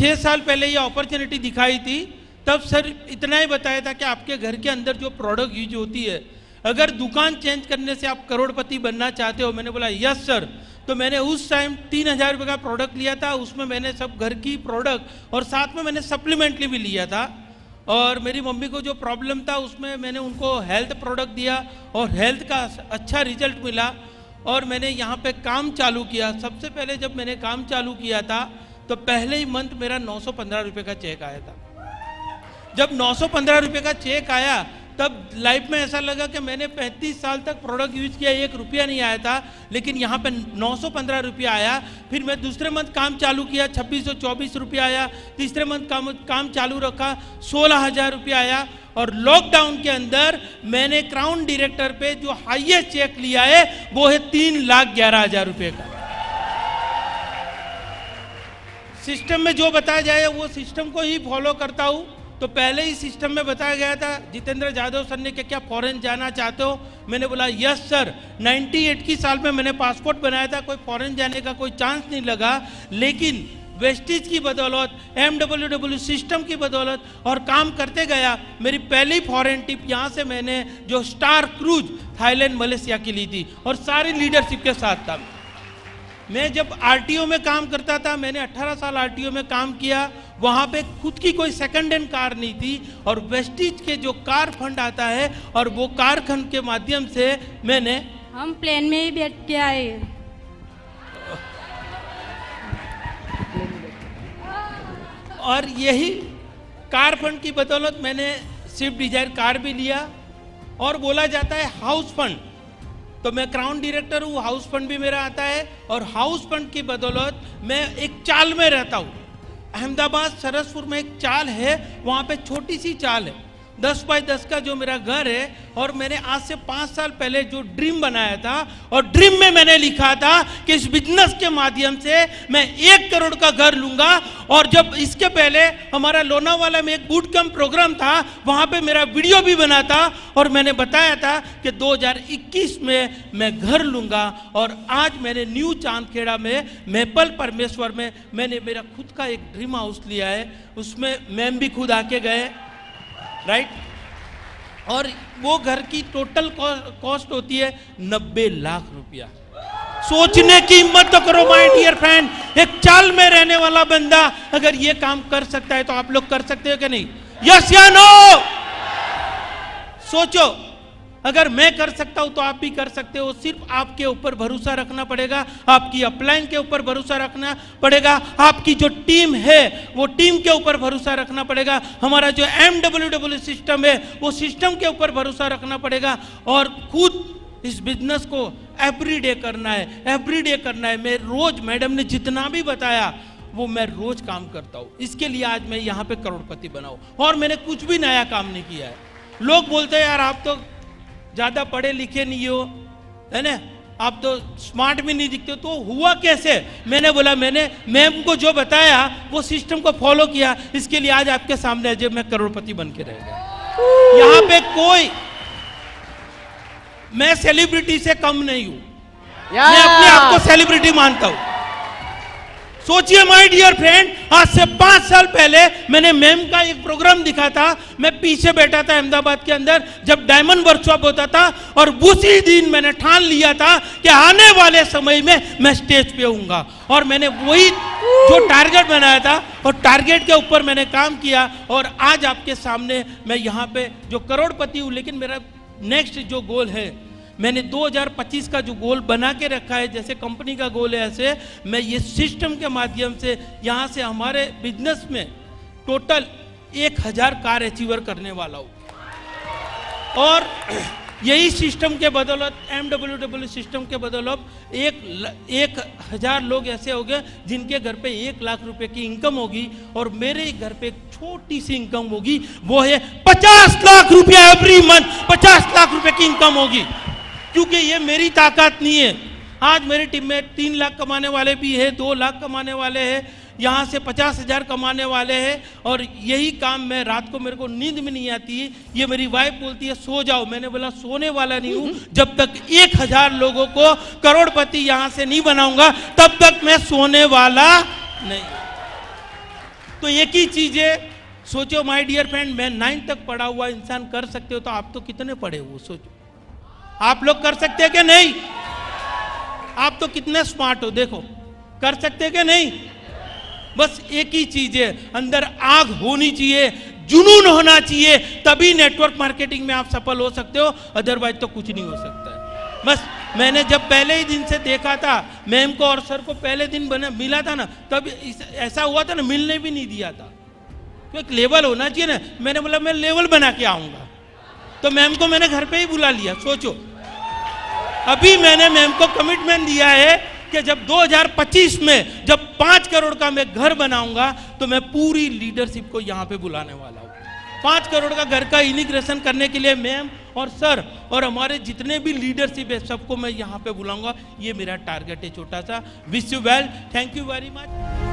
6 साल पहले ये अपॉर्चुनिटी दिखाई थी, तब सर इतना ही बताया था कि आपके घर के अंदर जो प्रोडक्ट यूज होती है, अगर दुकान चेंज करने से आप करोड़पति बनना चाहते हो। मैंने बोला यस सर। तो मैंने उस टाइम 3000 रुपये का प्रोडक्ट लिया था, उसमें मैंने सब घर की प्रोडक्ट और साथ में मैंने सप्लीमेंट्री भी लिया था। और मेरी मम्मी को जो प्रॉब्लम था उसमें मैंने उनको हेल्थ प्रोडक्ट दिया और हेल्थ का अच्छा रिजल्ट मिला और मैंने यहाँ पे काम चालू किया। सबसे पहले जब मैंने काम चालू किया था तो पहले ही मंथ मेरा 915 रुपये का चेक आया था। जब 915 रुपये का चेक आया तब लाइफ में ऐसा लगा कि मैंने 35 साल तक प्रोडक्ट यूज किया, 1 रुपया नहीं आया था, लेकिन यहाँ पे 915 रुपया आया। फिर मैं दूसरे मंथ काम चालू किया, 2624 रुपया आया। तीसरे मंथ काम चालू रखा, 16,000 रुपया आया। और लॉकडाउन के अंदर मैंने क्राउन डायरेक्टर पे जो हाईएस्ट चेक लिया है वो है 3,11,000 रुपये का। सिस्टम में जो बताया जाए वो सिस्टम को ही फॉलो करता हूँ। तो पहले ही सिस्टम में बताया गया था, जितेंद्र जाधव सर ने क्या फॉरेन जाना चाहते हो? मैंने बोला यस सर। 98 की साल में मैंने पासपोर्ट बनाया था, कोई फॉरेन जाने का कोई चांस नहीं लगा, लेकिन वेस्टिज की बदौलत, MWW सिस्टम की बदौलत और काम करते गया। मेरी पहली फॉरेन ट्रिप यहाँ से मैंने जो स्टार क्रूज थाईलैंड मलेशिया की ली थी और सारी लीडरशिप के साथ था। मैं जब RTO में काम करता था, मैंने 18 साल RTO में काम किया। वहाँ पे खुद की कोई सेकंड हैंड कार नहीं थी और वेस्टिज के जो कार फंड आता है और वो कार फंड के माध्यम से हम प्लेन में ही बैठ के आए। और यही कार फंड की बदौलत मैंने स्विफ्ट डिजायर कार भी लिया। और बोला जाता है हाउस फंड, तो मैं क्राउन डायरेक्टर हूँ, हाउस फंड भी मेरा आता है। और हाउस फंड की बदौलत मैं एक चाल में रहता हूँ। अहमदाबाद सरसपुर में एक चाल है, वहाँ पे छोटी सी चाल है, 10 बाय 10 का जो मेरा घर है। और मैंने आज से 5 साल पहले जो ड्रीम बनाया था, और ड्रीम में मैंने लिखा था कि इस बिजनेस के माध्यम से मैं 1 करोड़ का घर लूंगा। और जब इसके पहले हमारा लोनावाला में एक बूट कैंप प्रोग्राम था, वहाँ पे मेरा वीडियो भी बना था और मैंने बताया था कि 2021 में मैं घर लूंगा। और आज मैंने न्यू चांदखेड़ा में मेपल परमेश्वर में मैंने मेरा खुद का एक ड्रीम हाउस लिया है। उसमें मैम भी खुद आके गए, राइट। और वो घर की टोटल कॉस्ट होती है 90 लाख रुपया। सोचने की हिम्मत तो करो माय डियर फ्रेंड। एक चाल में रहने वाला बंदा अगर ये काम कर सकता है तो आप लोग कर सकते हो कि नहीं? यस या नो? सोचो, अगर मैं कर सकता हूं तो आप भी कर सकते हो। सिर्फ आपके ऊपर भरोसा रखना पड़ेगा, आपकी अपलाइन के ऊपर भरोसा रखना पड़ेगा, आपकी जो टीम है वो टीम के ऊपर भरोसा रखना पड़ेगा, हमारा जो MWW सिस्टम है वो सिस्टम के ऊपर भरोसा रखना पड़ेगा। और खुद इस बिजनेस को एवरीडे करना है, एवरीडे करना है। मैं रोज, मैडम ने जितना भी बताया वो मैं रोज काम करता हूँ। इसके लिए आज मैं यहाँ पे करोड़पति बनाऊँ और मैंने कुछ भी नया काम नहीं किया है। लोग बोलते हैं यार आप तो ज्यादा पढ़े लिखे नहीं हो, है ना, आप तो स्मार्ट भी नहीं दिखते, तो हुआ कैसे? मैंने बोला मैंने मैम को जो बताया वो सिस्टम को फॉलो किया, इसके लिए आज आपके सामने जब मैं करोड़पति बन के रह गया। यहाँ पे कोई, मैं सेलिब्रिटी से कम नहीं हूं, मैं अपने आप को सेलिब्रिटी मानता हूं। सोचिए माय डियर फ्रेंड, आज से 5 साल पहले मैंने मैम का एक प्रोग्राम दिखा था। मैं पीछे बैठा था अहमदाबाद के अंदर जब डायमंड वर्कशॉप होता था, और उसी दिन मैंने ठान लिया था कि आने वाले समय में मैं स्टेज पे होऊंगा। और मैंने वही जो टारगेट बनाया था और टारगेट के ऊपर मैंने काम किया। और आज आपके सामने मैं यहाँ पे जो करोड़पति हूँ। लेकिन मेरा नेक्स्ट जो गोल है, मैंने 2025 का जो गोल बना के रखा है, जैसे कंपनी का गोल है ऐसे मैं ये सिस्टम के माध्यम से यहाँ से हमारे बिजनेस में टोटल 1000 कार अचीवर करने वाला हूँ। और यही सिस्टम के बदौलत, MWW सिस्टम के बदौलत 1000 लोग ऐसे हो गए जिनके घर पे 1 लाख रुपए की इनकम होगी। और मेरे घर पे एक छोटी सी इनकम होगी, वो है 50 लाख रुपया एवरी मंथ। 50 लाख रुपए की इनकम होगी, क्योंकि ये मेरी ताकत नहीं है। आज मेरी टीम में 3 लाख कमाने वाले भी है, 2 लाख कमाने वाले हैं, यहाँ से 50,000 कमाने वाले हैं। और यही काम मैं रात को, मेरे को नींद में नहीं आती है। ये मेरी वाइफ बोलती है सो जाओ, मैंने बोला सोने वाला नहीं हूँ। जब तक 1000 लोगों को करोड़पति यहाँ से नहीं बनाऊंगा तब तक मैं सोने वाला नहीं। तो एक ही चीज है, सोचो माय डियर फ्रेंड, मैं 9 तक पढ़ा हुआ इंसान कर सकते हो, तो आप तो कितने पढ़े हो सोचो, आप लोग कर सकते हैं कि नहीं? आप तो कितने स्मार्ट हो, देखो कर सकते हैं कि नहीं? बस एक ही चीज है, अंदर आग होनी चाहिए, जुनून होना चाहिए, तभी नेटवर्क मार्केटिंग में आप सफल हो सकते हो, अदरवाइज तो कुछ नहीं हो सकता है। बस मैंने जब पहले ही दिन से देखा था मैम को और सर को, पहले दिन मिला था ना, तब ऐसा हुआ था ना, मिलने भी नहीं दिया था। तो एक लेवल होना चाहिए ना, मैंने बोला मैं लेवल बना के आऊंगा, तो मैम को मैंने घर पे ही बुला लिया। सोचो, अभी मैंने मैम को कमिटमेंट दिया है कि जब 2025 में जब 5 करोड़ का मैं घर बनाऊंगा, तो मैं पूरी लीडरशिप को यहां पे बुलाने वाला हूं। 5 करोड़ का घर का इनिग्रेशन करने के लिए मैम और सर और हमारे जितने भी लीडरशिप है सबको मैं यहां पे बुलाऊंगा। ये मेरा टारगेट है छोटा सा। Wish you well, thank you very much.